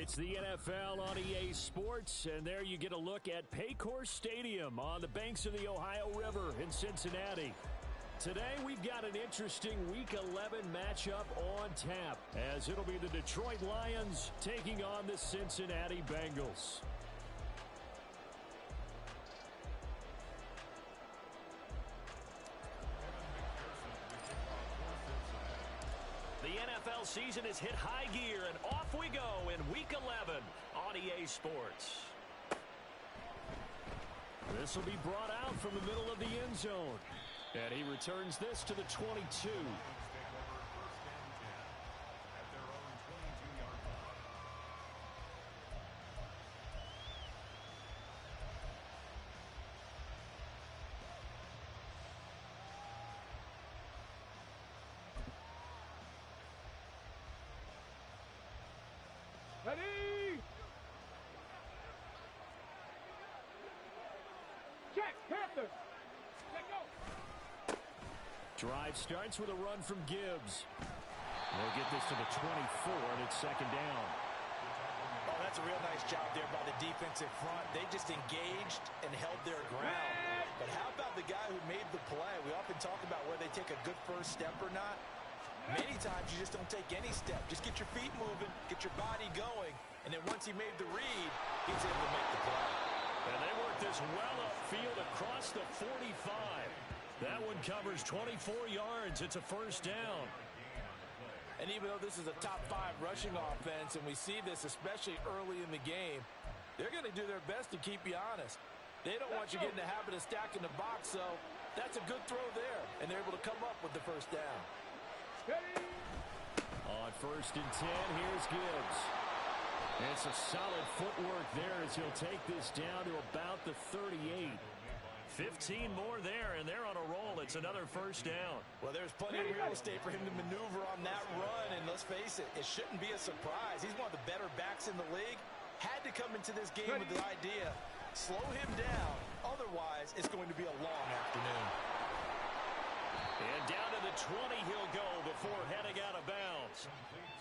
It's the NFL on EA Sports, and there you get a look at Paycor Stadium on the banks of the Ohio River in Cincinnati. Today, we've got an interesting Week 11 matchup on tap, as it'll be the Detroit Lions taking on the Cincinnati Bengals. The NFL season has hit high gear, and off we go in Week 11 on EA Sports. This will be brought out from the middle of the end zone. And he returns this to the 22. Ready? Check, Panther. Let go. Drive starts with a run from Gibbs. They'll get this to the 24, and it's second down. Oh, that's a real nice job there by the defensive front. They just engaged and held their ground. But how about the guy who made the play? We often talk about whether they take a good first step or not. Many times you just don't take any step. Just get your feet moving, get your body going, and then once he made the read, he's able to make the play. And they work this well upfield across the 45. That one covers 24 yards. It's a first down. And even though this is a top 5 rushing offense, and we see this especially early in the game, they're going to do their best to keep you honest. They don't want you getting in the habit of stacking the box, so that's a good throw there, and they're able to come up with the first down. Ready? On first and 10, here's Gibbs. It's a solid footwork there as he'll take this down to about the 38. 15 more there, and they're on a roll. It's another first down. Well, there's plenty of real estate for him to maneuver on that run, and let's face it, it shouldn't be a surprise. He's one of the better backs in the league. Had to come into this game with the idea, slow him down, otherwise it's going to be a long afternoon. And down to the 20 he'll go before heading out of bounds.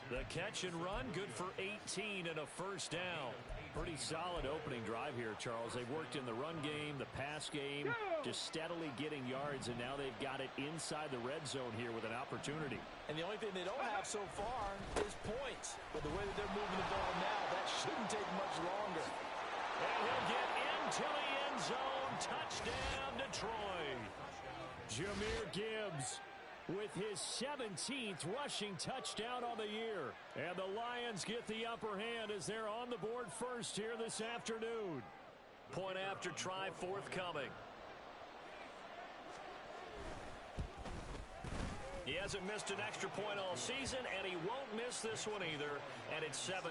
The catch and run, good for 18 and a first down. Pretty solid opening drive here, Charles. They've worked in the run game, the pass game, just steadily getting yards, and now they've got it inside the red zone here with an opportunity. And the only thing they don't have so far is points. But the way that they're moving the ball now, that shouldn't take much longer. And he'll get into the end zone. Touchdown, Detroit. Jahmyr Gibbs with his 17th rushing touchdown on the year. And the Lions get the upper hand as they're on the board first here this afternoon. Point after try forthcoming. He hasn't missed an extra point all season, and he won't miss this one either. And it's 7-0.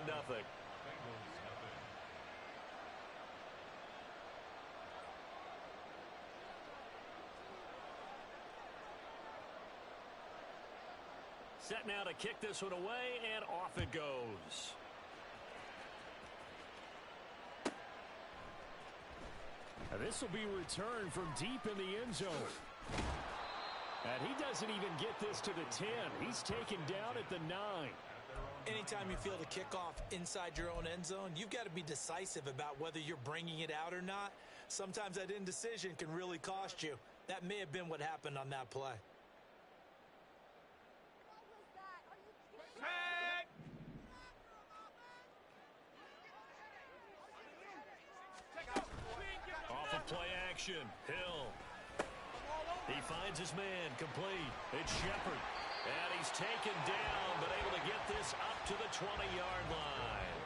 Set now to kick this one away, and off it goes. And this will be returned from deep in the end zone. And he doesn't even get this to the 10. He's taken down at the 9. Anytime you feel the kickoff inside your own end zone, you've got to be decisive about whether you're bringing it out or not. Sometimes that indecision can really cost you. That may have been what happened on that play. Off of play action, Hill. He finds his man, complete. It's Shepard. And he's taken down, but able to get this up to the 20-yard line.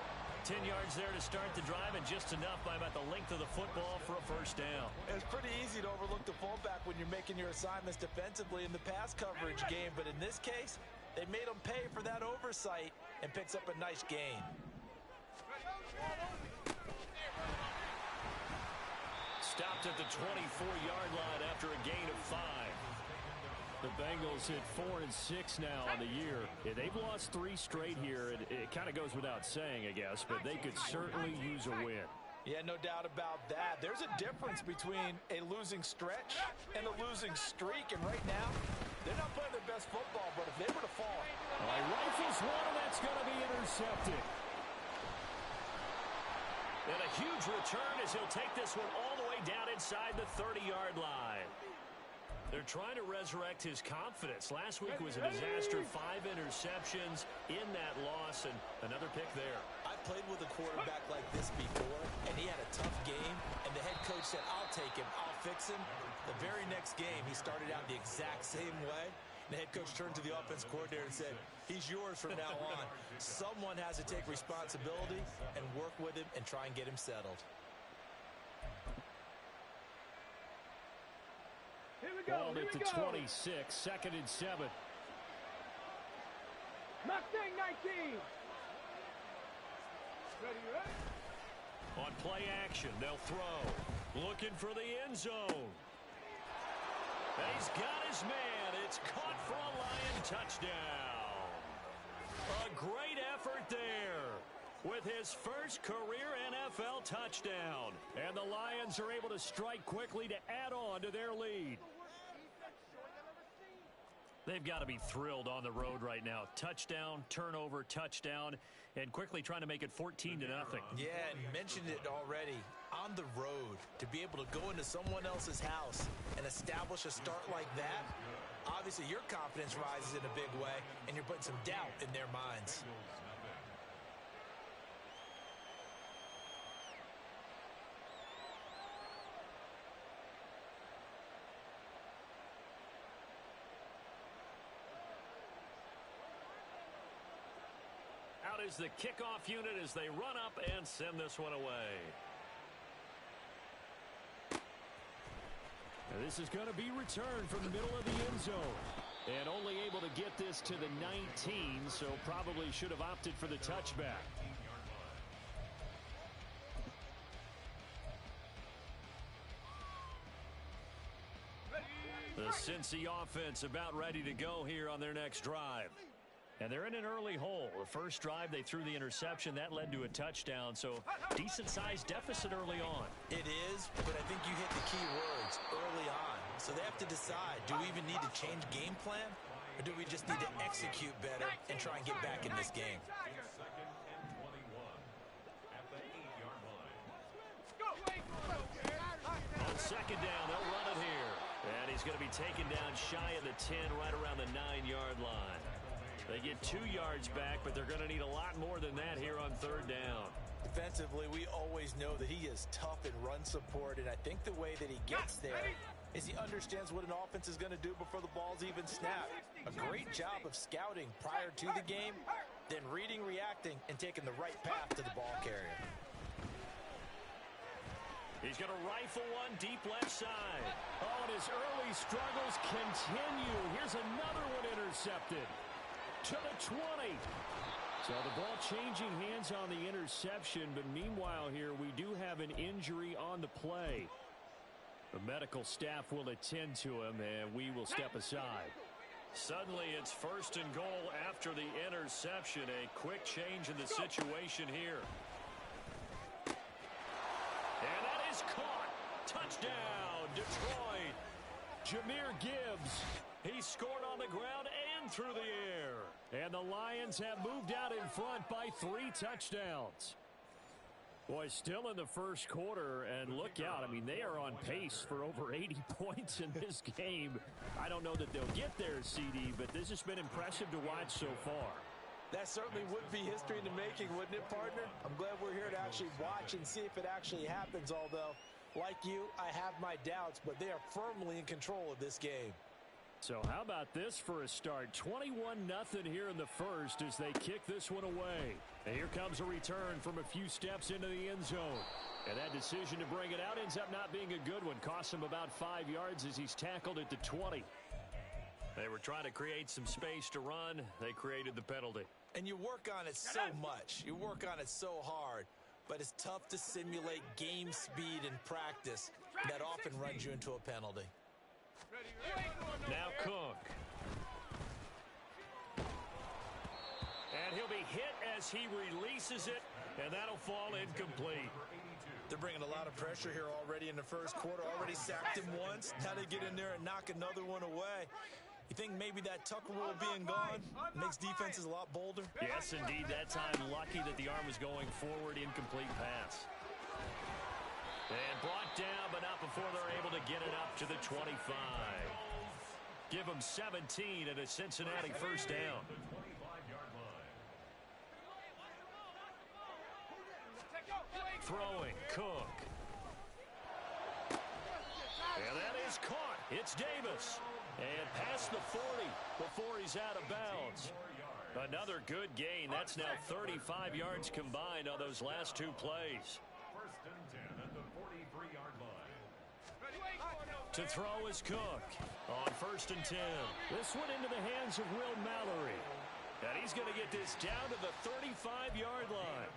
10 yards there to start the drive, and just enough by about the length of the football for a first down. It's pretty easy to overlook the fullback when you're making your assignments defensively in the pass coverage game, but in this case, they made him pay for that oversight and picks up a nice gain. Stopped at the 24-yard line after a gain of 5. The Bengals hit 4-6 now on the year. Yeah, they've lost 3 straight here. It kind of goes without saying, I guess, but they could certainly use a win. Yeah, no doubt about that. There's a difference between a losing stretch and a losing streak, and right now, they're not playing their best football, but if they were to fall. Well, he rifles one, and that's going to be intercepted. And a huge return as he'll take this one all the way down inside the 30-yard line. They're trying to resurrect his confidence. Last week was a disaster. 5 interceptions in that loss, and another pick there. I've played with a quarterback like this before, and he had a tough game, and the head coach said, I'll take him, I'll fix him. The very next game, he started out the exact same way. The head coach turned to the offense coordinator and said, he's yours from now on. Someone has to take responsibility and work with him and try and get him settled. Ball at the 26, 2nd and 7. Mustang 19. Ready? On play action, they'll throw. Looking for the end zone. And he's got his man. It's caught for a Lion touchdown. A great effort there with his first career NFL touchdown. And the Lions are able to strike quickly to add on to their lead. They've got to be thrilled on the road right now. Touchdown, turnover, touchdown, and quickly trying to make it 14-0. Yeah, and mentioned it already. On the road, to be able to go into someone else's house and establish a start like that, obviously your confidence rises in a big way, and you're putting some doubt in their minds. Out is the kickoff unit as they run up and send this one away. And this is going to be returned from the middle of the end zone. And only able to get this to the 19, so probably should have opted for the touchback. The Cincy offense about ready to go here on their next drive. And they're in an early hole. The first drive, they threw the interception. That led to a touchdown, so decent-sized deficit early on. It is, but I think you hit the key words early on. So they have to decide, do we even need to change game plan, or do we just need to execute better and try and get back in this game? On second down, they'll run it here. And he's going to be taken down shy of the 10, right around the 9-yard line. They get 2 yards back, but they're going to need a lot more than that here on third down. Defensively, we always know that he is tough in run support, and I think the way that he gets there is he understands what an offense is going to do before the ball's even snapped. A great job of scouting prior to the game, then reading, reacting, and taking the right path to the ball carrier. He's going to rifle one deep left side. Oh, and his early struggles continue. Here's another one intercepted. To the 20. So the ball changing hands on the interception, but meanwhile here we do have an injury on the play. The medical staff will attend to him, and we will step aside. Suddenly it's 1st and goal after the interception. A quick change in the situation here. And that is caught. Touchdown, Detroit. Jahmyr Gibbs. He scored on the ground and through the air. And the Lions have moved out in front by 3 touchdowns. Boy, still in the first quarter, and look out. I mean, they are on pace for over 80 points in this game. I don't know that they'll get there, CD, but this has been impressive to watch so far. That certainly would be history in the making, wouldn't it, partner? I'm glad we're here to actually watch and see if it actually happens, although, like you, I have my doubts, but they are firmly in control of this game. So how about this for a start? 21-0 here in the first as they kick this one away. And here comes a return from a few steps into the end zone. And that decision to bring it out ends up not being a good one. Costs him about 5 yards as he's tackled at the 20. They were trying to create some space to run. They created the penalty. And you work on it so much. You work on it so hard. But it's tough to simulate game speed in practice. That often runs you into a penalty. Now Cook. And he'll be hit as he releases it, and that'll fall incomplete. They're bringing a lot of pressure here already in the first quarter. Already sacked him once. Now they get in there and knock another one away. You think maybe that Tucker rule being gone makes defenses a lot bolder? Yes, indeed. That time lucky that the arm was going forward, incomplete pass. And brought down, but not before they're able to get it up to the 25. Give them 17 and a Cincinnati first down. Throwing, Cook. And that is caught. It's Davis. And past the 40 before he's out of bounds. Another good gain. That's now 35 yards combined on those last two plays. First and 10 at the 43-yard line. To throw is Cook on first and 10. This one into the hands of Will Mallory. And he's going to get this down to the 35-yard line.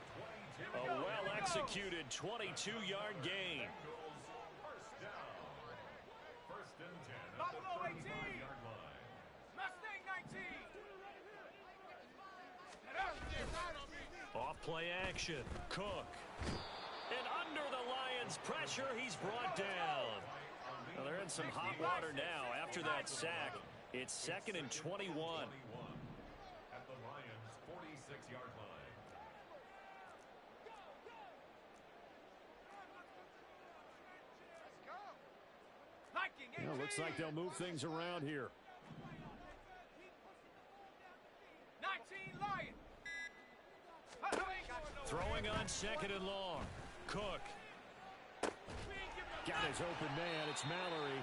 A well-executed 22-yard gain. First down. First and 10 at the 35-yard line. Mustang 19. Off play action. Cook. And under the Lions' pressure, he's brought down. Well, they're in some hot water now after that sack. It's 2nd and 21. At the Lions' 46-yard line. Well, looks like they'll move things around here. 19 Lions. Throwing on 2nd and long. Cook. Got his open man. It's Mallory.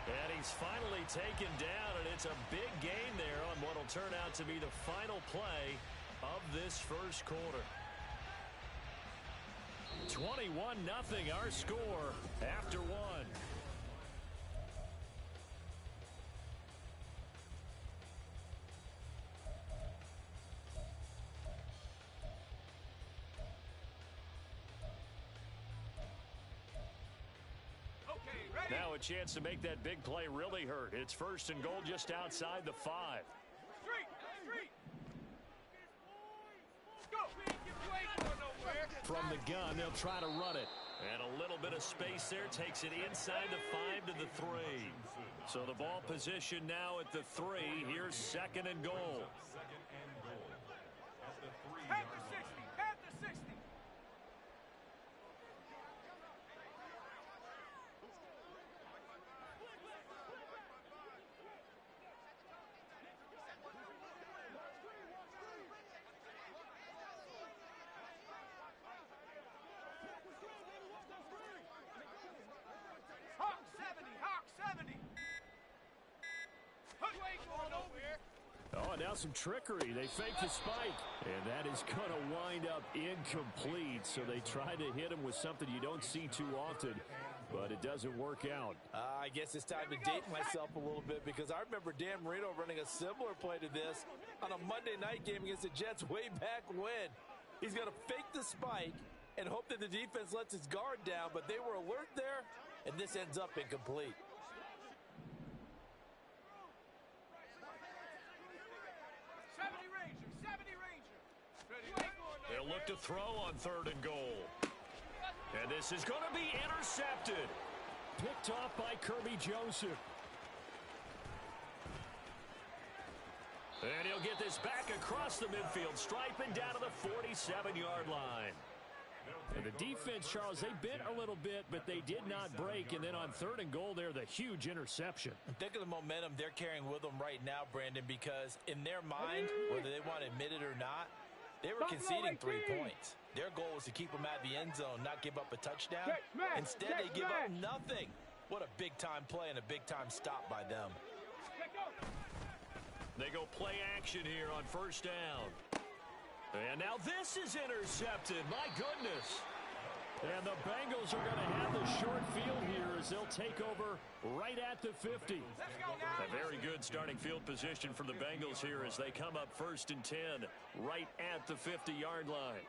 And he's finally taken down, and it's a big gain there on what will turn out to be the final play of this first quarter. 21-0 our score after one. Now a chance to make that big play really hurt. It's 1st and goal just outside the 5. From the gun, they'll try to run it. And a little bit of space there takes it inside the 5 to the 3. So the ball position now at the 3. Here's 2nd and goal. Second and goal. At the 3-yard Panther line. 60. Panther 60. Hawk 70. Hawk 70. You ain't going nowhere. Oh, and now some trickery. They fake the spike. And that is going to wind up incomplete. So they try to hit him with something you don't see too often, but it doesn't work out. I guess it's time to date myself a little bit because I remember Dan Marino running a similar play to this on a Monday night game against the Jets way back when. He's going to fake the spike and hope that the defense lets his guard down, but they were alert there, and this ends up incomplete. They'll look to throw on 3rd and goal. And this is going to be intercepted. Picked off by Kirby Joseph. And he'll get this back across the midfield stripe and down to the 47-yard line. And the defense, Charles, they bit a little bit, but they did not break. And then on 3rd and goal there, the huge interception. Think of the momentum they're carrying with them right now, Brandon, because in their mind, whether they want to admit it or not, they were conceding 3 points. Their goal was to keep them out of the end zone, not give up a touchdown. Instead, they give up nothing. What a big-time play and a big-time stop by them. They go play action here on 1st down. And now this is intercepted. My goodness. And the Bengals are going to have the short field here as they'll take over right at the 50. A very good starting field position for the Bengals here as they come up 1st and 10 right at the 50-yard line.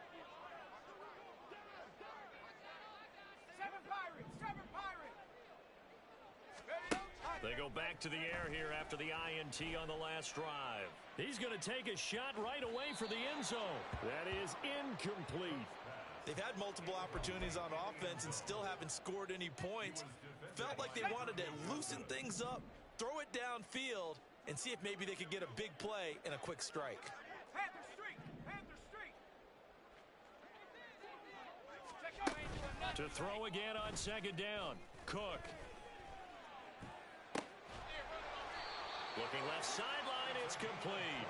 They go back to the air here after the INT on the last drive. He's going to take a shot right away for the end zone. That is incomplete. They've had multiple opportunities on offense and still haven't scored any points. Felt like they wanted to loosen things up, throw it downfield, and see if maybe they could get a big play and a quick strike. Panther Street. Panther Street. Check out, Angel. To throw again on second down. Cook. Looking left sideline, it's complete.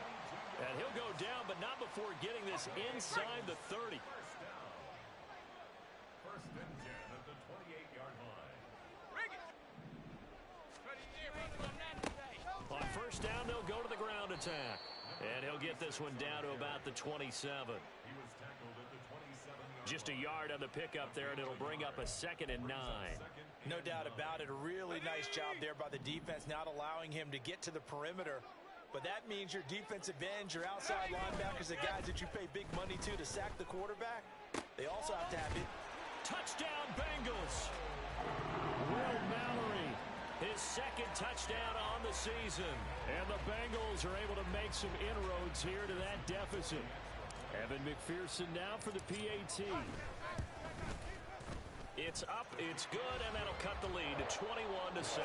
And he'll go down, but not before getting this inside the 30. First and 10 at the 28-yard line. On first down, they'll go to the ground attack. And he'll get this one down to about the 27. He was tackled at the 27-yard Just a yard on the pickup there, and it'll bring up a 2nd and 9. No doubt about it. A really nice job there by the defense, not allowing him to get to the perimeter. But that means your defensive ends, your outside linebackers, the guys that you pay big money to sack the quarterback, they also have to have it. Touchdown, Bengals. Will Mallory, his 2nd touchdown on the season. And the Bengals are able to make some inroads here to that deficit. Evan McPherson now for the PAT. It's up, it's good, and that'll cut the lead to 21-7.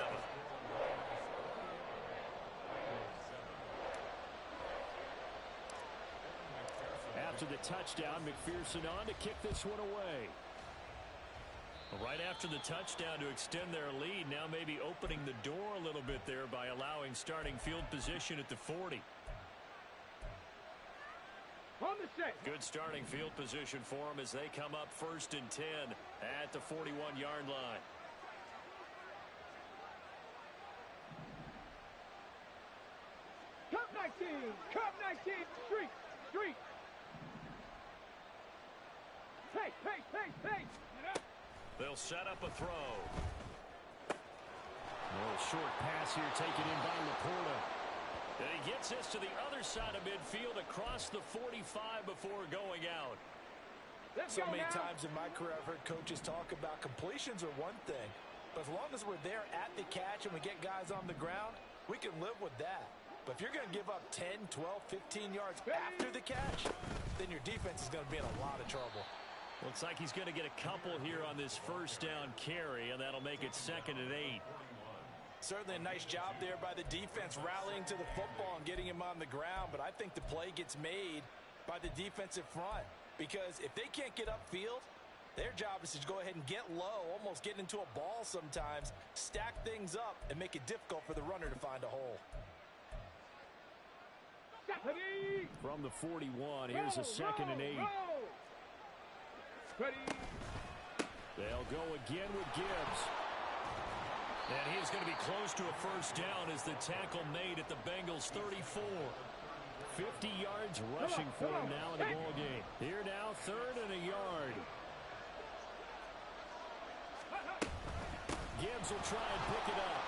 After the touchdown, McPherson on to kick this one away. Right after the touchdown to extend their lead, now maybe opening the door a little bit there by allowing starting field position at the 40. On the set. Good starting field position for them as they come up 1st and 10 at the 41-yard line. Cup 19. Cup 19. Street. Street. Hey, hey, hey, hey. They'll set up a throw. A short pass here taken in by Laporta. And he gets this to the other side of midfield across the 45 before going out. So many times in my career I've heard coaches talk about completions are one thing. But as long as we're there at the catch and we get guys on the ground, we can live with that. But if you're going to give up 10, 12, 15 yards after the catch, then your defense is going to be in a lot of trouble. Looks like he's going to get a couple here on this first down carry, and that'll make it 2nd and 8. Certainly a nice job there by the defense rallying to the football and getting him on the ground, but I think the play gets made by the defensive front because if they can't get upfield, their job is to go ahead and get low, almost get into a ball sometimes, stack things up, and make it difficult for the runner to find a hole. From the 41, here's a 2nd and 8. Ready. They'll go again with Gibbs. And he's going to be close to a first down as the tackle made at the Bengals 34. 50 yards rushing for him now in the ball game. Here now, 3rd and a yard. Gibbs will try and pick it up.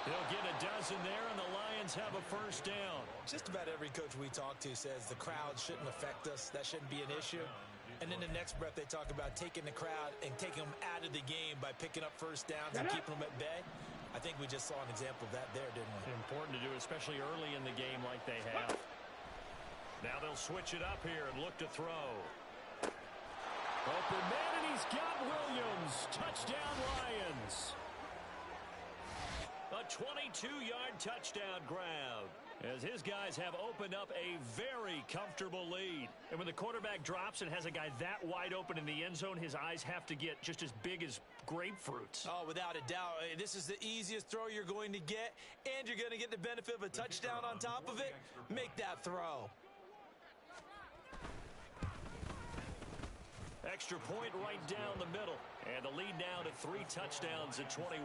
He'll get a dozen there, and the Lions have a first down. Just about every coach we talk to says the crowd shouldn't affect us. That shouldn't be an issue. And in the next breath, they talk about taking the crowd and taking them out of the game by picking up first downs and keeping them at bay. I think we just saw an example of that there, didn't we? Important to do, especially early in the game like they have. Now they'll switch it up here and look to throw. Open man, and he's got Williams. Touchdown, Lions. A 22-yard touchdown grab as his guys have opened up a very comfortable lead. And when the quarterback drops and has a guy that wide open in the end zone, his eyes have to get just as big as grapefruits. Oh, without a doubt. This is the easiest throw you're going to get, and you're going to get the benefit of a touchdown on top of it. Make that throw. Extra point right down the middle. And the lead now to 3 touchdowns at 21.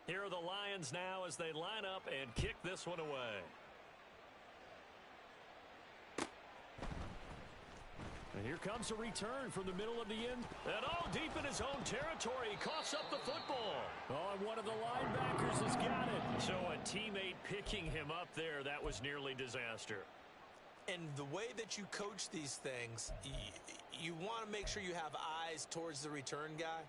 Here are the Lions now as they line up and kick this one away. And here comes a return from the middle of the end. And all deep in his own territory. He coughs up the football. Oh, and one of the linebackers has got it. So a teammate picking him up there, that was nearly disaster. And the way that you coach these things, you want to make sure you have eyes towards the return guy,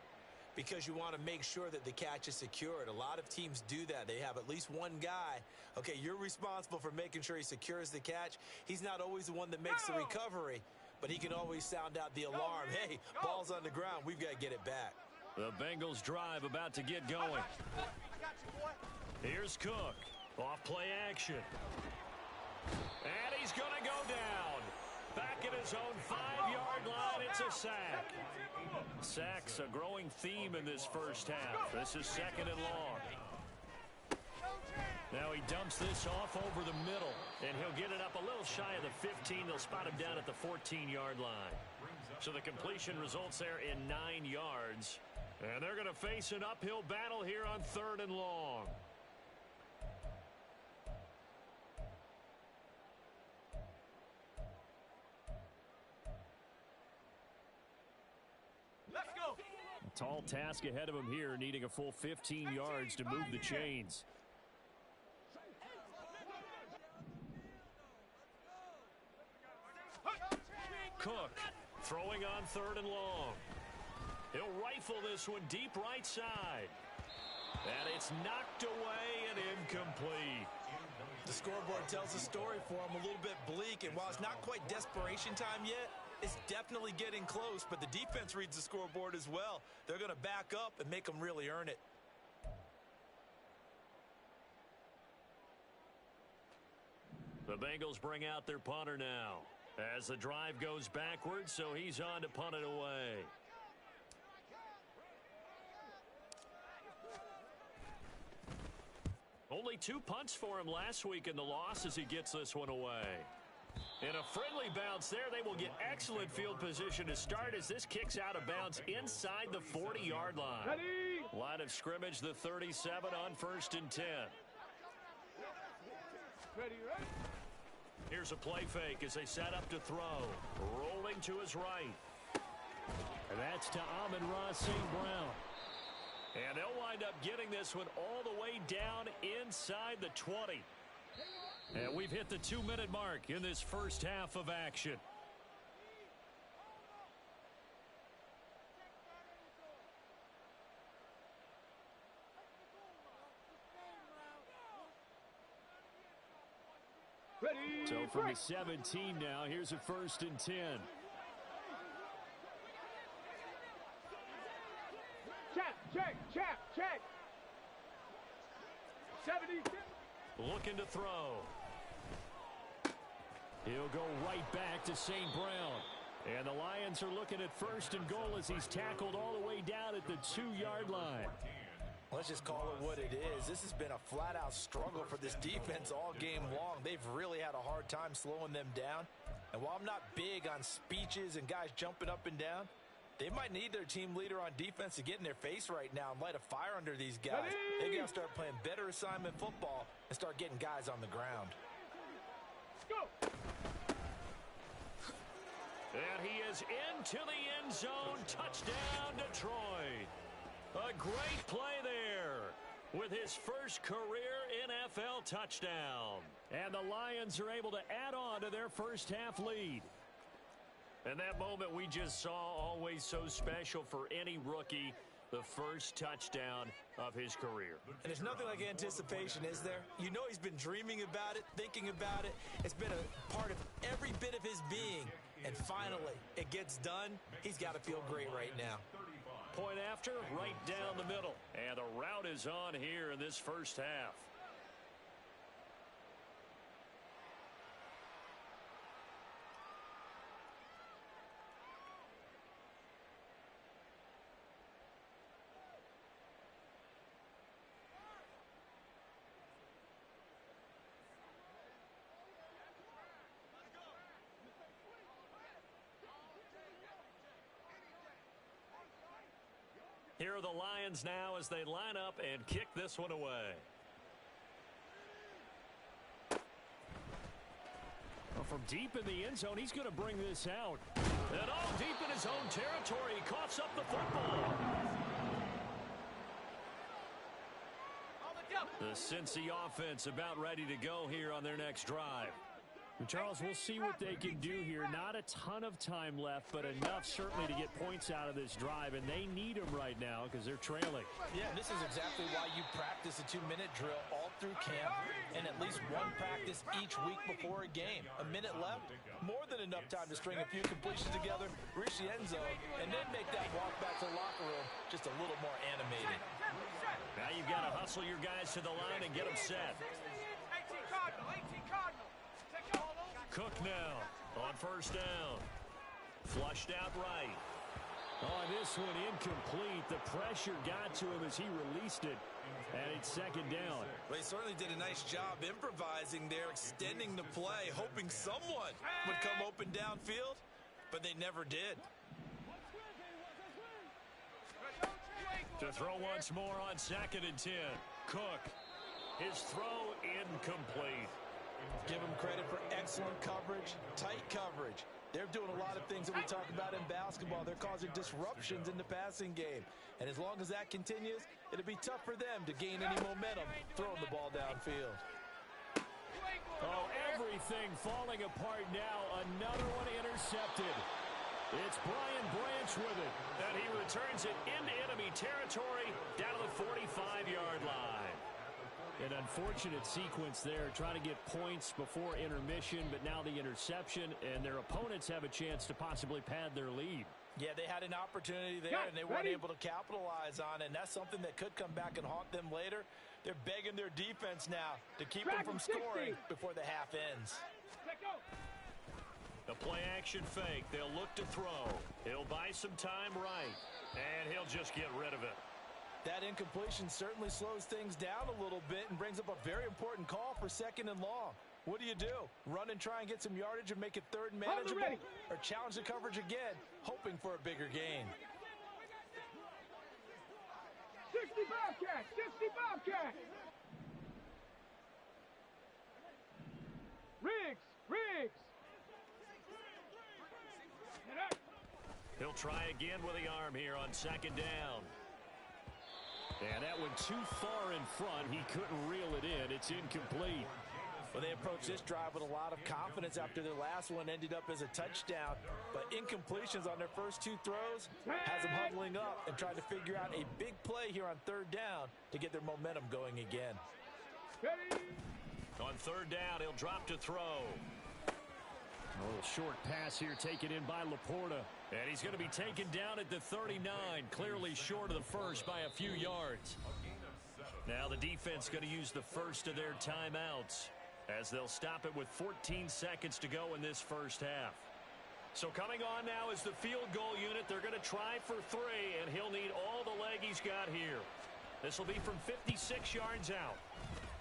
because you want to make sure that the catch is secured. A lot of teams do that. They have at least one guy. Okay, you're responsible for making sure he secures the catch. He's not always the one that makes the recovery, but he can always sound out the alarm. Hey, ball's on the ground. We've got to get it back. The Bengals drive about to get going. Here's Cook. Off play action. And he's going to go down. Back at his own 5-yard line, it's a sack. Sacks a growing theme in this first half. This is 2nd and long. Now he dumps this off over the middle, and he'll get it up a little shy of the 15. They'll spot him down at the 14-yard line. So the completion results there in 9 yards. And they're going to face an uphill battle here on 3rd and long. Let's go. A tall task ahead of him here, needing a full 15 yards to move the chains. Cook throwing on 3rd and long. He'll rifle this one deep right side. And it's knocked away and incomplete. The scoreboard tells a story for him, a little bit bleak, and while it's not quite desperation time yet, it's definitely getting close, but the defense reads the scoreboard as well. They're going to back up and make them really earn it. The Bengals bring out their punter now as the drive goes backwards, so he's on to punt it away. Only 2 punts for him last week in the loss as he gets this one away. In a friendly bounce there, they will get excellent field position to start as this kicks out of bounds inside the 40-yard line. Ready? Line of scrimmage, the 37 on 1st and 10. Ready, ready? Here's a play fake as they set up to throw. Rolling to his right. And that's to Amon-Ra St. Brown. And they'll wind up getting this one all the way down inside the 20. And we've hit the 2-minute mark in this first half of action. Ready? So from the 17 now, here's a 1st and 10. Check. 76. Looking to throw. He'll go right back to St. Brown. And the Lions are looking at 1st and goal as he's tackled all the way down at the 2-yard line. Let's just call it what it is. This has been a flat-out struggle for this defense all game long. They've really had a hard time slowing them down. And while I'm not big on speeches and guys jumping up and down, they might need their team leader on defense to get in their face right now and light a fire under these guys. They got to start playing better assignment football and start getting guys on the ground. Go. And he is into the end zone. Touchdown, Detroit. A great play there with his first career NFL touchdown. And the Lions are able to add on to their first half lead. And that moment we just saw, always so special for any rookie, the first touchdown of his career. And there's nothing like anticipation, is there? You know he's been dreaming about it, thinking about it. It's been a part of every bit of his being. And finally, it gets done. He's got to feel great right now. Point after, right down the middle. And the route is on here in this first half. Here are the Lions now as they line up and kick this one away. Well, from deep in the end zone, he's going to bring this out. And all deep in his own territory, he coughs up the football. The Cincy offense about ready to go here on their next drive. And Charles, we'll see what they can do here. Not a ton of time left, but enough certainly to get points out of this drive, and they need them right now because they're trailing. Yeah, this is exactly why you practice a 2-minute drill all through camp and at least one practice each week before a game. A minute left, more than enough time to string a few completions together, reach the end zone, and then make that walk back to the locker room just a little more animated. Now you've got to hustle your guys to the line and get them set. 18 Cardinal, 18 Cardinal. Cook now on first down. Flushed out right. On this one, incomplete. The pressure got to him as he released it. And it's second down. Well, he certainly did a nice job improvising there, extending the play, hoping someone would come open downfield, but they never did. To throw once more on 2nd and 10. Cook. His throw incomplete. Give them credit for excellent coverage, tight coverage. They're doing a lot of things that we talk about in basketball. They're causing disruptions in the passing game. And as long as that continues, it'll be tough for them to gain any momentum throwing the ball downfield. Oh, everything falling apart now. Another one intercepted. It's Brian Branch with it. And he returns it into enemy territory down to the 45-yard line. An unfortunate sequence there, trying to get points before intermission, but now the interception, and their opponents have a chance to possibly pad their lead. Yeah, they had an opportunity there, and they weren't able to capitalize on it, and that's something that could come back and haunt them later. They're begging their defense now to keep them from scoring before the half ends. The play-action fake. They'll look to throw. He'll buy some time right, and he'll just get rid of it. That incompletion certainly slows things down a little bit and brings up a very important call for 2nd and long. What do? Run and try and get some yardage and make it 3rd and manageable? Or challenge the coverage again, hoping for a bigger gain? 60 Bobcat, 60 Bobcat. Riggs. He'll try again with the arm here on 2nd down. And that one too far in front. He couldn't reel it in. It's incomplete. Well, they approached this drive with a lot of confidence after their last one ended up as a touchdown. But incompletions on their first 2 throws has them huddling up and trying to figure out a big play here on 3rd down to get their momentum going again. On 3rd down, he'll drop to throw. A little short pass here taken in by Laporta. And he's going to be taken down at the 39, clearly short of the first by a few yards. Now the defense going to use the first of their timeouts as they'll stop it with 14 seconds to go in this first half. So coming on now is the field goal unit. They're going to try for 3, and he'll need all the leg he's got here. This will be from 56 yards out.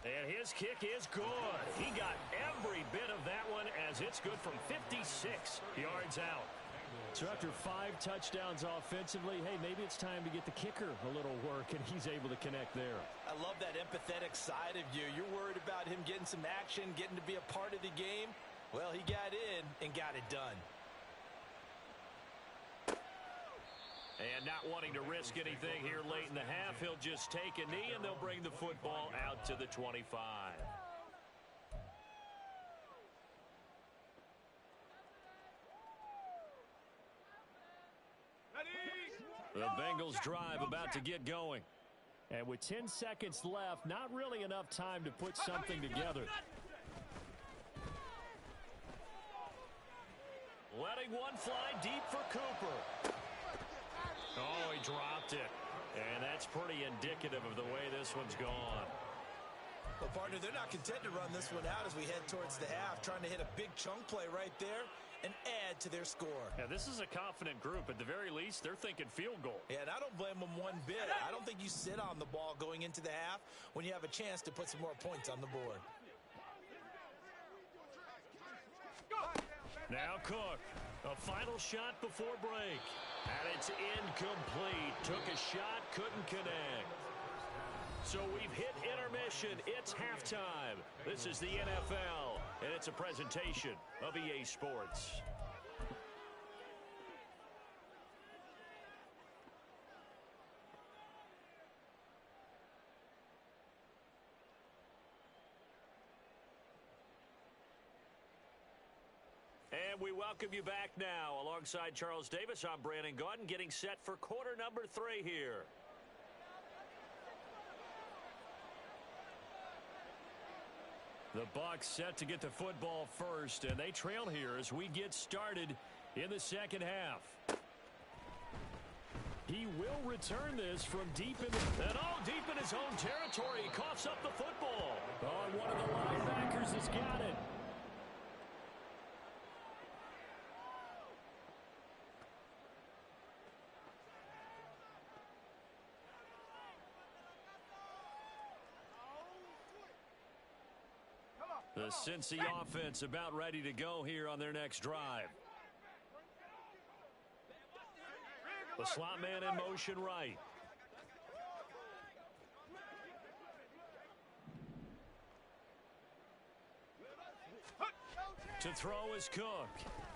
And his kick is good. He got every bit of that one as it's good from 56 yards out. So after 5 touchdowns offensively, hey, maybe it's time to get the kicker a little work, and he's able to connect there. I love that empathetic side of you. You're worried about him getting some action, getting to be a part of the game. Well, he got in and got it done. And not wanting to risk anything here late in the half, he'll just take a knee, and they'll bring the football out to the 25. The Bengals drive about to get going. And with 10 seconds left, not really enough time to put something together. Letting one fly deep for Cooper. Oh, he dropped it. And that's pretty indicative of the way this one's gone. Well, partner, they're not content to run this one out as we head towards the half, trying to hit a big chunk play right there and add to their score. Yeah, this is a confident group. At the very least, they're thinking field goal. Yeah, and I don't blame them one bit. I don't think you sit on the ball going into the half when you have a chance to put some more points on the board. Now Cook, a final shot before break. And it's incomplete. Took a shot, couldn't connect. So we've hit intermission. It's halftime. This is the NFL, and it's a presentation of EA Sports. And we welcome you back now. Alongside Charles Davis, I'm Brandon Gaudin, getting set for quarter number 3 here. The Bucs set to get the football first, and they trail here as we get started in the second half. He will return this from deep in his own territory. He coughs up the football. Oh, one of the linebackers has got it. The Cincy offense about ready to go here on their next drive. The slot man in motion right. To throw is Cook.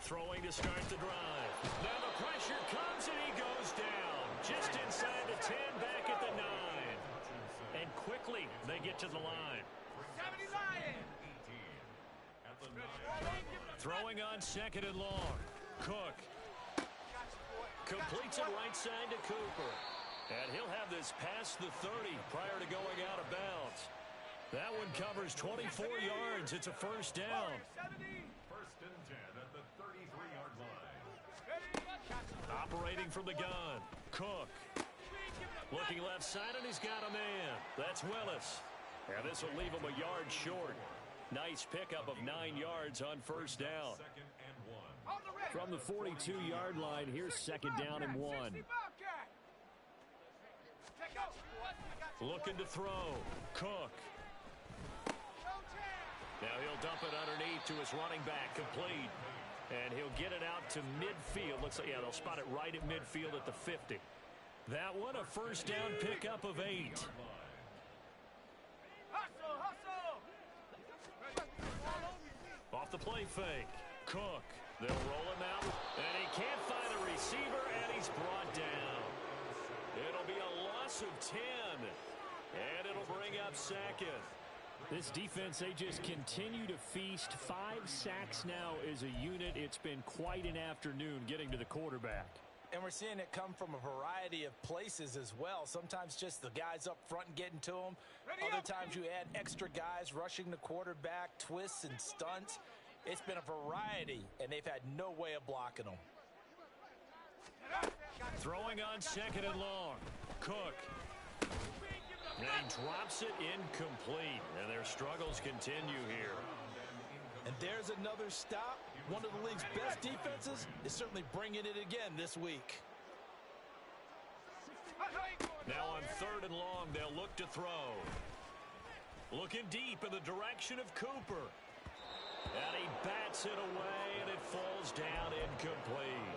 Throwing to start the drive. Now the pressure comes and he goes down. Just inside the 10, back at the 9. And quickly they get to the line. Throwing on 2nd and long. Cook. Completes it right side to Cooper. And he'll have this past the 30 prior to going out of bounds. That one covers 24 yards. It's a first down. 1st and 10 at the 33-yard line. Operating from the gun. Cook. Looking left side, and he's got a man. That's Willis. And this will leave him a yard short. Nice pickup of 9 yards on first down. 2nd and 1. From the 42-yard line, here's 2nd down and 1. Looking to throw. Cook. Now he'll dump it underneath to his running back, complete. And he'll get it out to midfield. Looks like, yeah, they'll spot it right at midfield at the 50. That one, a first down pickup of 8. Off the play fake. Cook. They'll roll him out. And he can't find a receiver, and he's brought down. It'll be a loss of 10. And it'll bring up 2nd. This defense, they just continue to feast. 5 sacks now as a unit. It's been quite an afternoon getting to the quarterback. And we're seeing it come from a variety of places as well. Sometimes just the guys up front and getting to them. Other times you add extra guys rushing the quarterback, twists and stunts. It's been a variety, and they've had no way of blocking them. Throwing on 2nd and long. Cook. And he drops it incomplete. And their struggles continue here. And there's another stop. One of the league's best defenses is certainly bringing it again this week. Now on 3rd and long, they'll look to throw. Looking deep in the direction of Cooper. And he bats it away, and it falls down incomplete.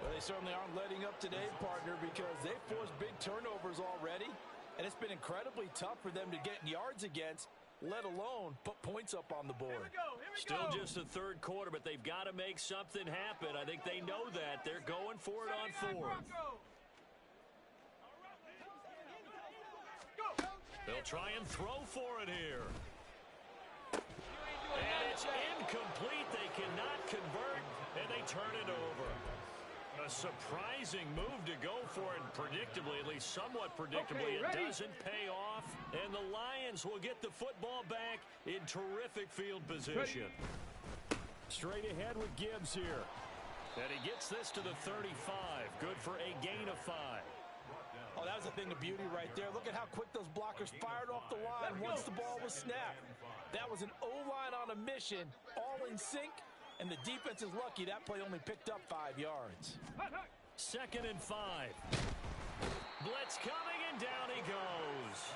Well, they certainly aren't letting up today, partner, because they've forced big turnovers already. And it's been incredibly tough for them to get yards against, let alone put points up on the board. Still just the 3rd quarter, but they've got to make something happen. I think they know that. They're going for it on 4th. They'll try and throw for it here. And it's incomplete. They cannot convert, and they turn it over. A surprising move to go for it, predictably, at least somewhat predictably. It doesn't pay off, and the Lions will get the football back in terrific field position. Straight ahead with Gibbs here. And he gets this to the 35. Good for a gain of 5. Oh, that was a thing of beauty right there. Look at how quick those blockers fired off the line once the ball was snapped. That was an O-line on a mission, all in sync, and the defense is lucky that play only picked up 5 yards. 2nd and 5. Blitz coming, and down he goes.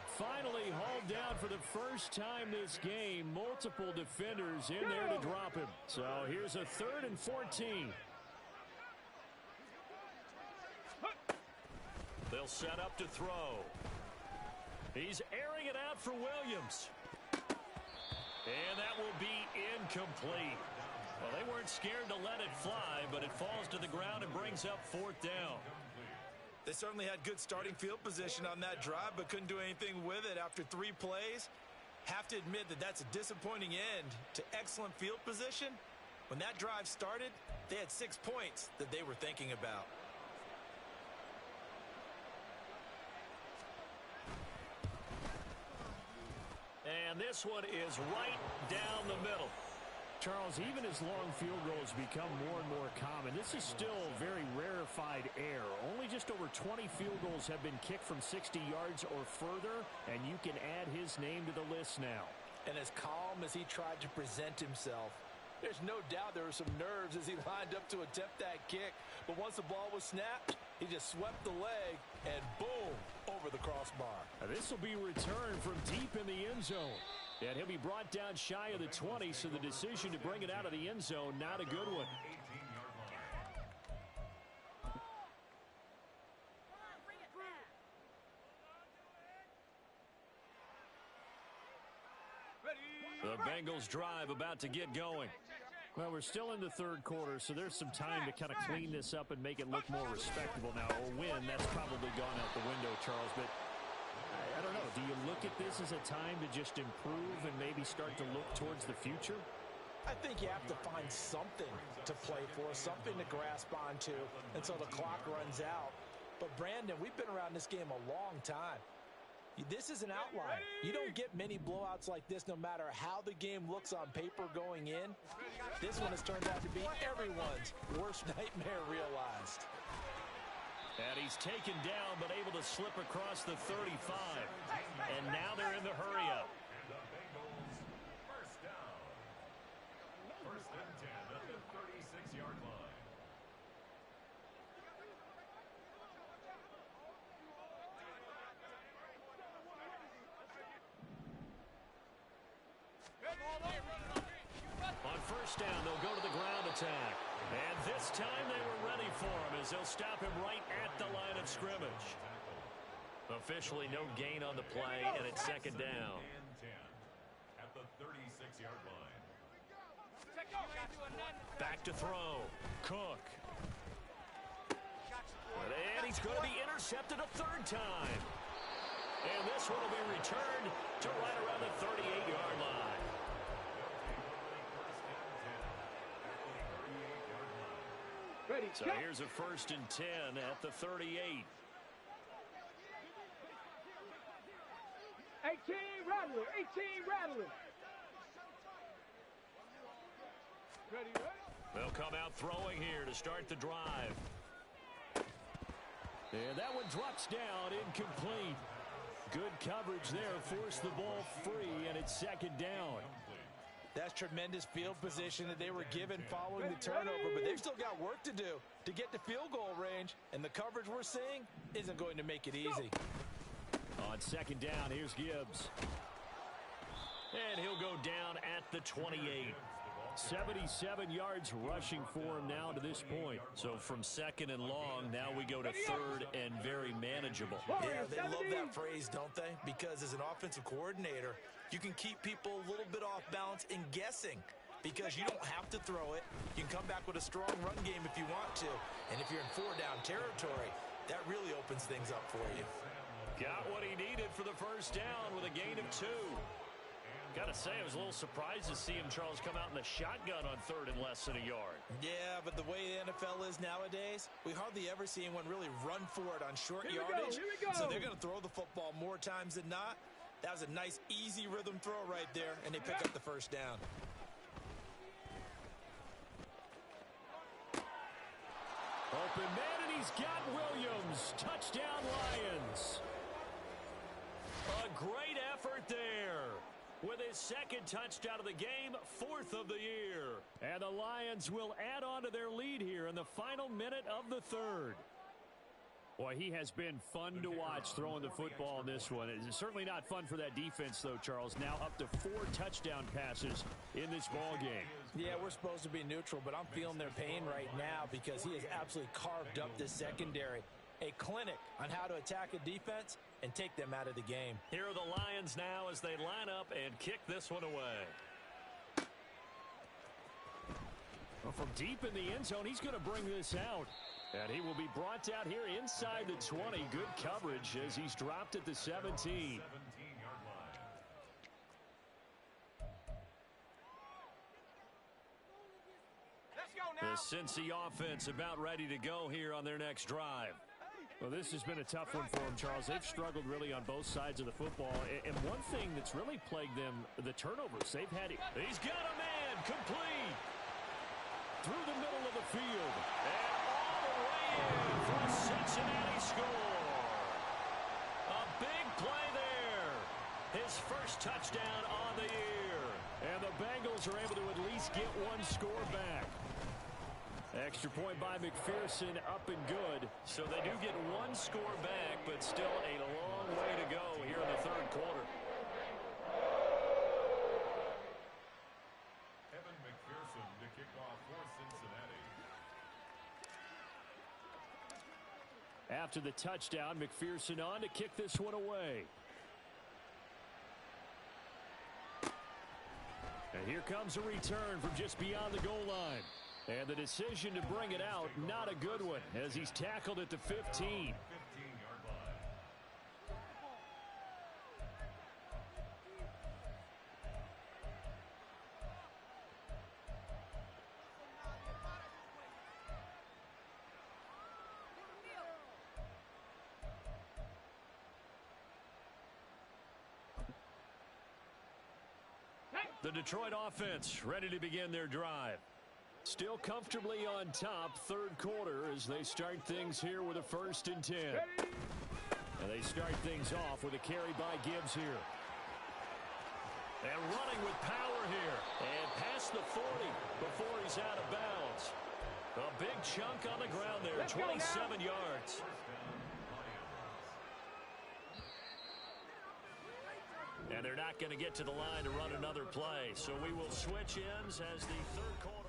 Finally hauled down for the first time this game. Multiple defenders in there to drop him. So here's a 3rd and 14. They'll set up to throw. He's airing it out for Williams. And that will be incomplete. Well, they weren't scared to let it fly, but it falls to the ground and brings up 4th down. They certainly had good starting field position on that drive, but couldn't do anything with it after 3 plays. Have to admit that that's a disappointing end to excellent field position When that drive started, they had 6 points that they were thinking about. And this one is right down the middle. Charles, even as long field goals become more and more common, this is still very rarefied air. Only just over 20 field goals have been kicked from 60 yards or further, and you can add his name to the list now. And as calm as he tried to present himself, there's no doubt there were some nerves as he lined up to attempt that kick. But once the ball was snapped, he just swept the leg and boom, over the crossbar. This will be returned from deep in the end zone. And he'll be brought down shy of the 20, so the decision to bring it out of the end zone, not a good one. The Bengals drive about to get going. Well, we're still in the third quarter, so there's some time to kind of clean this up and make it look more respectable. Now, a win, that's probably gone out the window, Charles, but I don't know. Do you look at this as a time to just improve and maybe start to look towards the future? I think you have to find something to play for, something to grasp onto until the clock runs out. But, Brandon, we've been around this game a long time. This is an outlier. You don't get many blowouts like this no matter how the game looks on paper going in. This one has turned out to be everyone's worst nightmare realized. And he's taken down but able to slip across the 35. And now they're in the hurry-up. And the Bengals first down. First and 10 at the 36-yard line. On first down, they'll go to the ground attack. And this time they were ready for him as they'll stop him right at the line of scrimmage. Officially no gain on the play, and it's second down. And 10 at the 36-yard line. Back to throw. Cook. And he's going to be intercepted a third time. And this one will be returned to right around the 38-yard line. Ready, So here's a first and 10 at the 38. 18 rattling, 18 rattling. Ready, ready. They'll come out throwing here to start the drive. And that one drops down, incomplete. Good coverage there, forced the ball free, and it's second down. That's tremendous field position that they were given following the turnover, but they've still got work to do to get to field goal range, and the coverage we're seeing isn't going to make it easy. On second down, here's Gibbs. And he'll go down at the 28. 77 yards rushing for him now to this point. So from second and long, now we go to third and very manageable. Yeah, they love that phrase, don't they? Because as an offensive coordinator, you can keep people a little bit off balance and guessing because you don't have to throw it. You can come back with a strong run game if you want to. And if you're in four-down territory, that really opens things up for you. Got what he needed for the first down with a gain of 2. Got to say, I was a little surprised to see him, Charles, come out in the shotgun on third and less than a yard. Yeah, but the way the NFL is nowadays, we hardly ever see anyone really run for it on short yardage. Here we go. So they're going to throw the football more times than not. That was a nice, easy rhythm throw right there, and they pick up the first down. Open man, and he's got Williams. Touchdown, Lions. A great effort there. With his second touchdown of the game, 4th of the year. And the Lions will add on to their lead here in the final minute of the third. Boy, he has been fun to watch throwing the football in this one. It's certainly not fun for that defense, though, Charles. Now up to 4 touchdown passes in this ball game. Yeah, we're supposed to be neutral, but I'm feeling their pain right now because he has absolutely carved up this secondary. A clinic on how to attack a defense and take them out of the game. Here are the Lions now as they line up and kick this one away. Well, from deep in the end zone, he's going to bring this out. And he will be brought out here inside the 20. Good coverage as he's dropped at the 17. 17-yard line. The Cincy offense about ready to go here on their next drive. Well, this has been a tough one for them, Charles. They've struggled really on both sides of the football. And one thing that's really plagued them, the turnovers. They've had it. He's got a man complete through the middle of the field. And all the way in for a Cincinnati score. A big play there. His first touchdown on the year. And the Bengals are able to at least get one score back. Extra point by McPherson, up and good. So they do get one score back, but still a long way to go here in the third quarter. Evan McPherson to kick off for Cincinnati. After the touchdown, McPherson on to kick this one away. And here comes a return from just beyond the goal line. And the decision to bring it out, not a good one, as he's tackled at the 15. 15-yard line. The Detroit offense ready to begin their drive. Still comfortably on top, third quarter, as they start things here with a 1st and 10. And they start things off with a carry by Gibbs here. And running with power here. And past the 40 before he's out of bounds. A big chunk on the ground there, 27 yards. And they're not going to get to the line to run another play. So we will switch ends as the third quarter.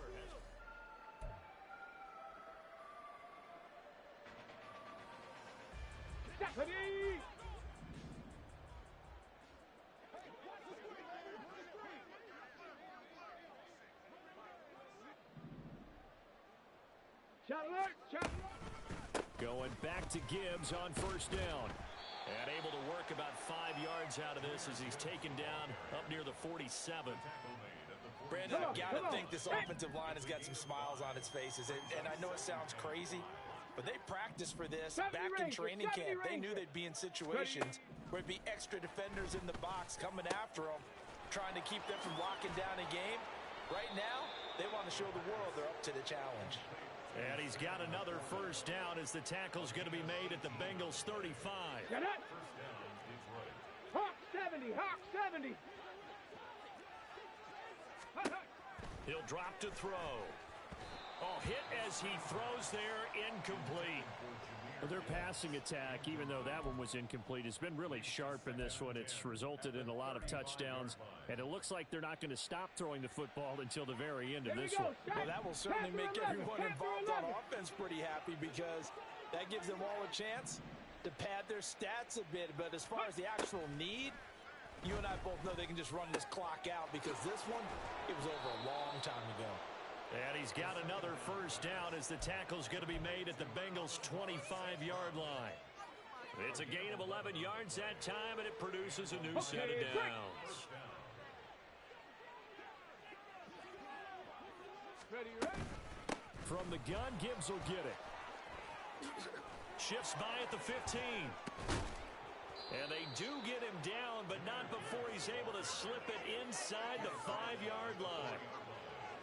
Going back to Gibbs on 1st down. And able to work about 5 yards out of this as he's taken down up near the 47. Brandon, I've got to think this offensive line has got some smiles on its faces. And I know it sounds crazy, but they practiced for this back in training camp. They knew they'd be in situations where it'd be extra defenders in the box coming after them, trying to keep them from locking down a game. Right now, they want to show the world they're up to the challenge. And he's got another 1st down as the tackle's going to be made at the Bengals 35. Got it. Hawk 70, Hawk 70. He'll drop to throw. Oh, hit as he throws there, incomplete. Their passing attack, even though that one was incomplete, has been really sharp in this one. It's resulted in a lot of touchdowns, and it looks like they're not going to stop throwing the football until the very end of this one. Well, that will certainly make everyone involved on offense pretty happy, because that gives them all a chance to pad their stats a bit. But as far as the actual need, you and I both know they can just run this clock out, because this one, it was over a long time ago. And he's got another 1st down as the tackle's going to be made at the Bengals' 25-yard line. It's a gain of 11 yards that time, and it produces a new set of downs. From the gun, Gibbs will get it. Shifts by at the 15. And they do get him down, but not before he's able to slip it inside the 5-yard line.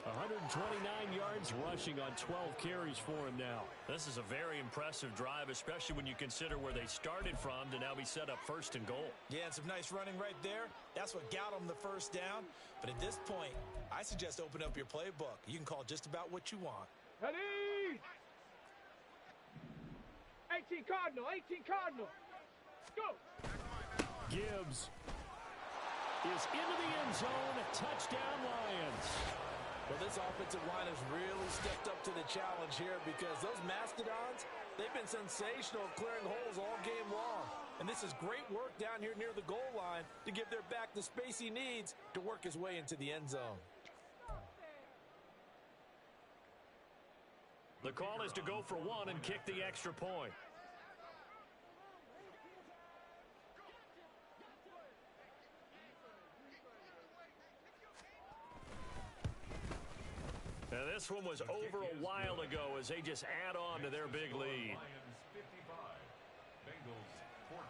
129 yards rushing on 12 carries for him now. This is a very impressive drive, especially when you consider where they started from to now be set up 1st and goal. Yeah, and some nice running right there. That's what got them the 1st down. But at this point, I suggest open up your playbook. You can call just about what you want. Ready? 18 Cardinal, 18 Cardinal. Go. Gibbs is into the end zone. Touchdown, Lions. Well, this offensive line has really stepped up to the challenge here, because those Mastodons, they've been sensational clearing holes all game long. And this is great work down here near the goal line to give their back the space he needs to work his way into the end zone. The call is to go for 1 and kick the extra point. Now, this one was over a while ago as they just add on to their big lead. Lions 55, Bengals 14.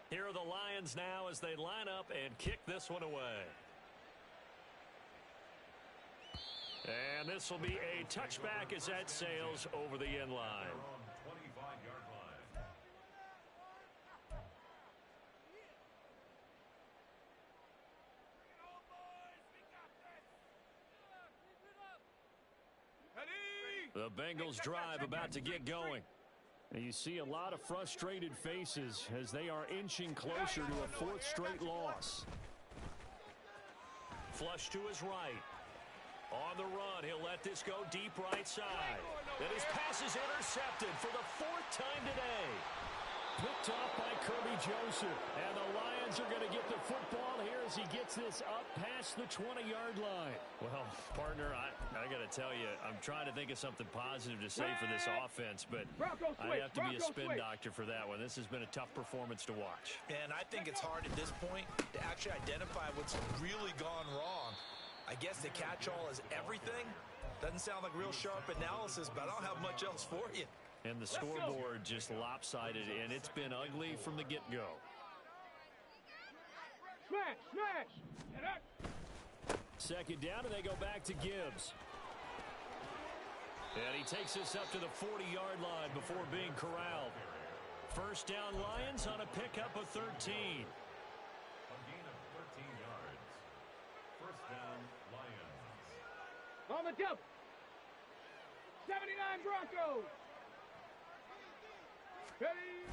Here are the Lions now as they line up and kick this one away. And this will be a touchback as that sails over the end line. On 25-yard line. The Bengals drive about to get going. And you see a lot of frustrated faces as they are inching closer to a fourth straight loss. Flush to his right. On the run, he'll let this go deep right side. And his pass is intercepted for the fourth time today. Picked off by Kirby Joseph. And the Lions are going to get the football here as he gets this up past the 20-yard line. Well, partner, I got to tell you, I'm trying to think of something positive to say for this offense, but I have to be a spin doctor for that one. This has been a tough performance to watch. And I think it's hard at this point to actually identify what's really gone wrong. I guess the catch-all is everything. Doesn't sound like real sharp analysis, but I don't have much else for you. And the scoreboard just lopsided, and it's been ugly from the get-go. Smash, smash. Second down, and they go back to Gibbs. And he takes us up to the 40-yard line before being corralled. First down, Lions on a pickup of 13. A gain of 13 yards. First down, Lions. On the double. 79 Broncos. Ready.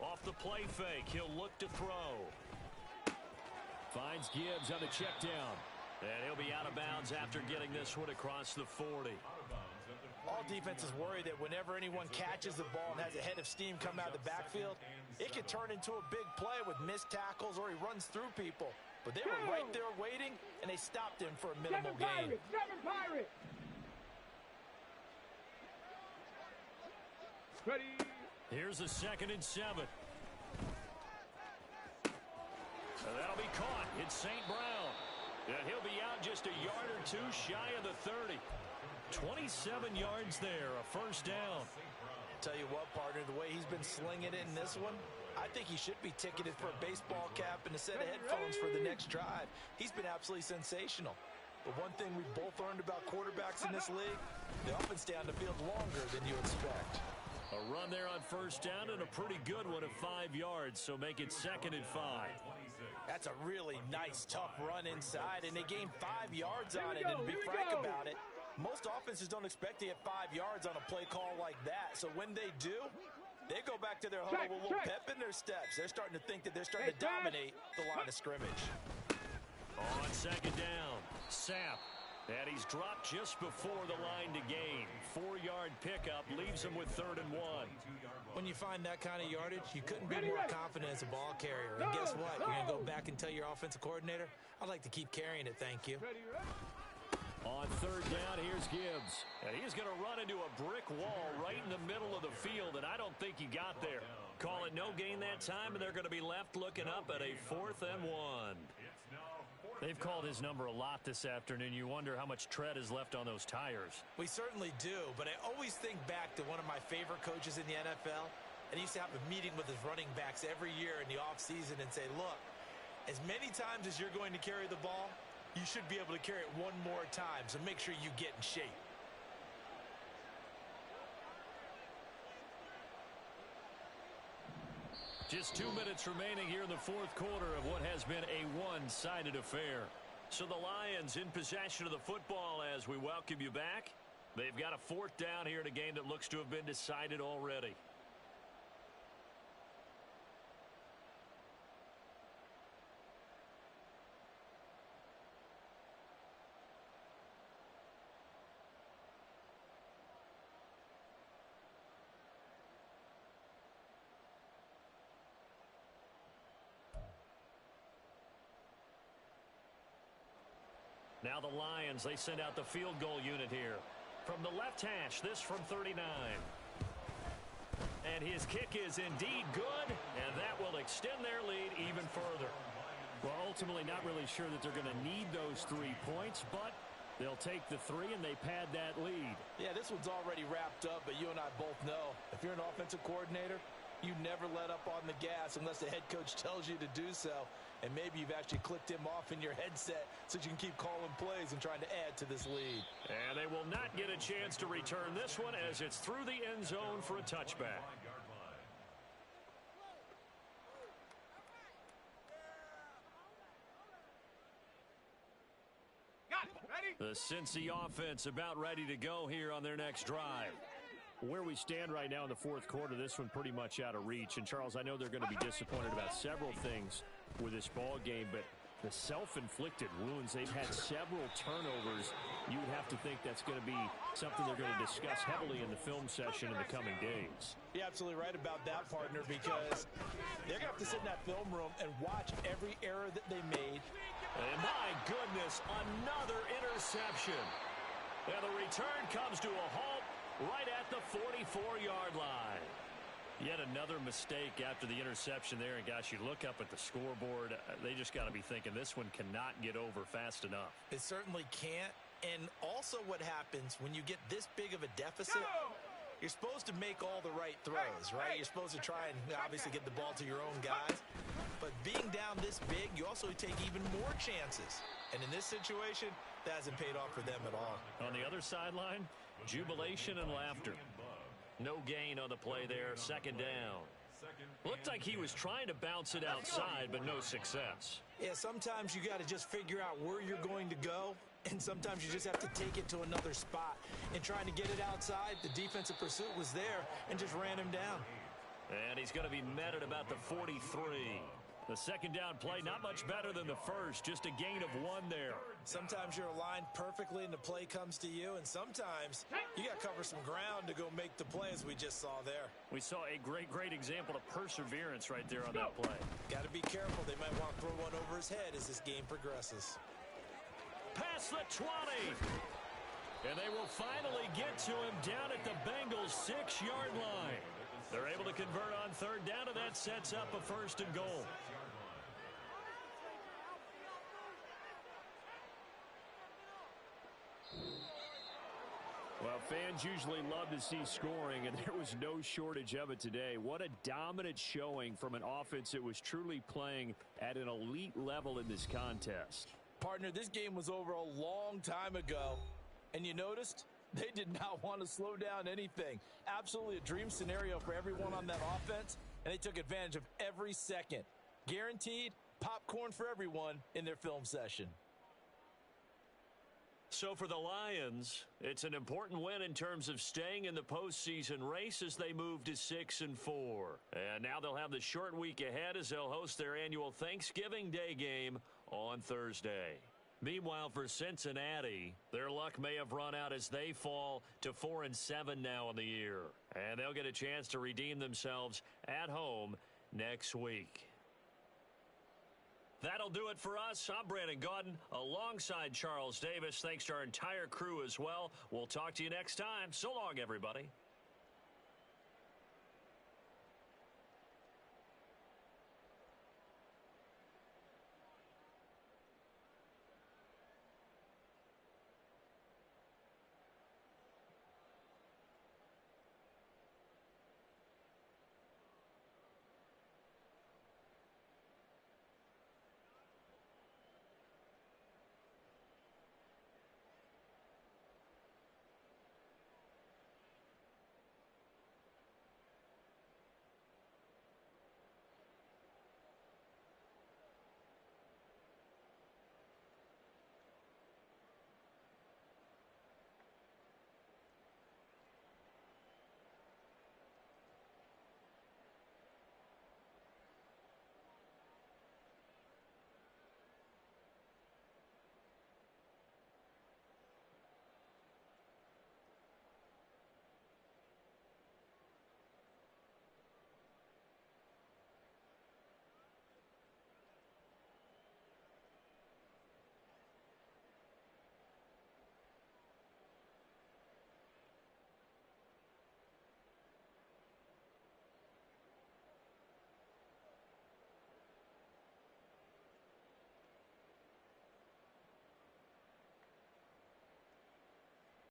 Off the play fake, he'll look to throw. Finds Gibbs on the check down. And he'll be out of bounds after getting this one across the 40. All defenses worry that whenever anyone catches the ball and has a head of steam come out of the backfield, it could turn into a big play with missed tackles or he runs through people. But they were right there waiting, and they stopped him for a minimal gain. Seven Pirates. Ready. Here's a 2nd and 7. And that'll be caught. It's St. Brown. And he'll be out just a yard or two shy of the 30. 27 yards there, a first down. Tell you what, partner, the way he's been slinging it in this one, I think he should be ticketed for a baseball cap and a set of headphones for the next drive. He's been absolutely sensational. But one thing we've both learned about quarterbacks in this league, they often stay on the field longer than you expect. A run there on first down and a pretty good one of 5 yards, so make it 2nd and 5. That's a really nice, tough run inside, and they gained 5 yards on it. And to be frank about it, most offenses don't expect to get 5 yards on a play call like that. So when they do, they go back to their huddle with a little pep in their steps. They're starting to think that they're starting to dominate the line of scrimmage. On 2nd down, Sapp. And he's dropped just before the line to gain. 4-yard pickup leaves him with 3rd and 1. When you find that kind of yardage, you couldn't be more confident as a ball carrier. And guess what? You're going to go back and tell your offensive coordinator, I'd like to keep carrying it, thank you. On 3rd down, here's Gibbs. And he's going to run into a brick wall right in the middle of the field, and I don't think he got there. Call it no gain that time, and they're going to be left looking up at a 4th and 1. They've called his number a lot this afternoon. You wonder how much tread is left on those tires. We certainly do, but I always think back to one of my favorite coaches in the NFL, and he used to have a meeting with his running backs every year in the offseason and say, look, as many times as you're going to carry the ball, you should be able to carry it one more time, so make sure you get in shape. Just 2 minutes remaining here in the 4th quarter of what has been a one-sided affair. So the Lions in possession of the football as we welcome you back. They've got a 4th down here in a game that looks to have been decided already. Now the Lions, they send out the field goal unit here. From the left hash, this from 39. And his kick is indeed good, and that will extend their lead even further. Well, ultimately not really sure that they're going to need those 3 points, but they'll take the 3 and they pad that lead. Yeah, this one's already wrapped up, but you and I both know if you're an offensive coordinator, you never let up on the gas unless the head coach tells you to do so. And maybe you've actually clicked him off in your headset so you can keep calling plays and trying to add to this lead. And they will not get a chance to return this one as it's through the end zone for a touchback. The Cincy offense about ready to go here on their next drive. Where we stand right now in the fourth quarter, this one pretty much out of reach. And, Charles, I know they're going to be disappointed about several things with this ball game, but the self-inflicted wounds, they've had several turnovers. You would have to think that's going to be something they're going to discuss heavily in the film session in the coming days. You're absolutely right about that, partner, because they're going to have to sit in that film room and watch every error that they made. And my goodness, another interception. And the return comes to a halt right at the 44-yard line. Yet another mistake after the interception there. And, gosh, you look up at the scoreboard. They just got to be thinking this one cannot get over fast enough. It certainly can't. And also what happens when you get this big of a deficit, you're supposed to make all the right throws, right? You're supposed to try and obviously get the ball to your own guys. But being down this big, you also take even more chances. And in this situation, that hasn't paid off for them at all. On the other sideline, jubilation and laughter. No gain on the play there, second down. Looked like he was trying to bounce it outside, but no success. Yeah, sometimes you got to just figure out where you're going to go, and sometimes you just have to take it to another spot. And trying to get it outside, the defensive pursuit was there and just ran him down. And he's going to be met at about the 43. The second down play, not much better than the first, just a gain of 1 there. Sometimes you're aligned perfectly and the play comes to you, and sometimes you got to cover some ground to go make the play, as we just saw there. We saw a great example of perseverance right there on that play. Got to be careful. They might want to throw one over his head as this game progresses. Past the 20. And they will finally get to him down at the Bengals' 6-yard line. They're able to convert on third down, and that sets up a first and goal. Well, fans usually love to see scoring, and there was no shortage of it today. What a dominant showing from an offense that was truly playing at an elite level in this contest. Partner, this game was over a long time ago, and you noticed they did not want to slow down anything. Absolutely a dream scenario for everyone on that offense, and they took advantage of every second. Guaranteed popcorn for everyone in their film session. So for the Lions, it's an important win in terms of staying in the postseason race as they move to 6-4. And now they'll have the short week ahead as they'll host their annual Thanksgiving Day game on Thursday. Meanwhile, for Cincinnati, their luck may have run out as they fall to 4-7 now in the year. And they'll get a chance to redeem themselves at home next week. That'll do it for us. I'm Brandon Gaudin alongside Charles Davis. Thanks to our entire crew as well. We'll talk to you next time. So long, everybody.